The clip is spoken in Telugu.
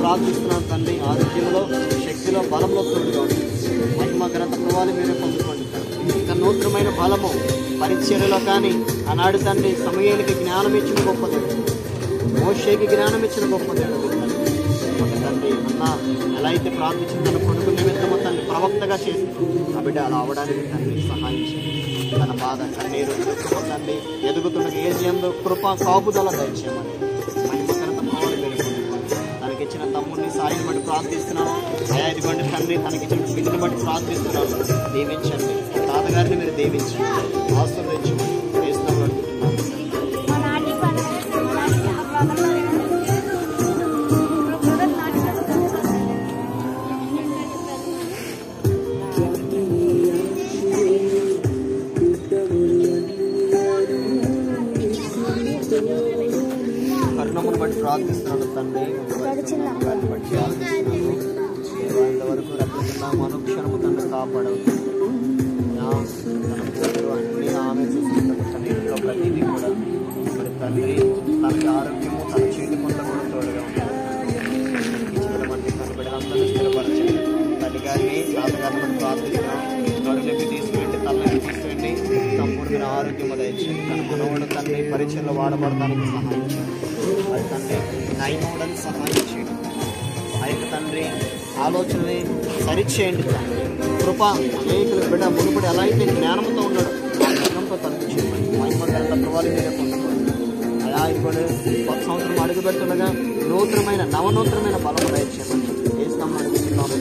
ప్రార్థిస్తున్నాను తండ్రి. ఆరోగ్యంలో, శక్తిలో, బలంలో తోడుగా మహిమ ఘనత ప్రభావాలు మీరే పొందుకోండి. ఇంకా నూతనమైన బలము పరిచర్యలో కానీ ఆనాడు తండ్రి సమూయేలుకి జ్ఞానం ఇచ్చిన గొప్ప దేవుడు, మోషేకి జ్ఞానం ఇచ్చిన గొప్ప దేవుడు తండ్రి. అన్న ఎలా అయితే ప్రార్థించిన తన కొడుకు నిమిత్తము తండ్రి ప్రవక్తగా చేసి ఆ బిడ్డ అలా అవడానికి తండ్రి సహాయం చేయండి. తన బాధ కన్నీరు దుఃఖము తండ్రి ఎదుగుతున్న ఏజియంలో కృప కాపుదల దయచేయమని మహిమ ఘనత ప్రభావాలు మీరే పొందుకోండి. తనకిచ్చిన తమ్ముడిని సాయం బట్టి ప్రార్థిస్తున్నాను. అయా ఇదిగోండి తండ్రి తనకిచ్చిన బిడ్డను బట్టి ప్రార్థిస్తున్నాను. దీవించండి. తాతగారిని మీరు దీవించండి, ఆశీర్వదించమని వేస్తున్నాను అడుగుతున్నాను. కరుణమును బట్టి ప్రార్థిస్తున్నాను తండ్రి. బట్టి ప్రార్థిస్తున్నాను. ఇంతవరకు రక్షిస్తున్నాము. అనుక్షణము తను కాపాడవు అన్ని ఆమె చూసుకుంటాము. తన ఇంట్లో ప్రతిదీ కూడా మరి తండ్రి తనకి ఆరోగ్యము తన చేతి కొంత కూడా తోడుగా ఉంటారు. బట్టి తన బిడ్డలందరూ స్థిరపరచండి. తల్లి గారిని తాతగారిని ప్రార్థిస్తున్నాం. నడులకి తీసుకువెళ్ళి తల్లని తీసుకువెళ్ళి తమ్ముడు మీరు ఆరోగ్యము దయచేయండి. తన మనవడు తండ్రి పరీక్షల్లో వాడబడడానికి సహాయం చేయండి. అది తండ్రి నయమోడని సహాయం చేయండి. ఆ యొక్క తండ్రి ఆలోచనని సరిచేయండి. తండ్రి కృప అనేకులు బిడ్డ మునుపడి ఎలా అయితే జ్ఞానంతో ఉన్నాడో ఆ జ్ఞానంతో తనకు చేయండి. మహిమ ఘనత ప్రభావాలు మీరే పొందుకోండి. అలా ఇప్పుడు కొత్త సంవత్సరం అడుగు పెడుతుండగా నవనూతనమైన బలం దయచేయమని చేస్తామని అడుగుతున్నాను.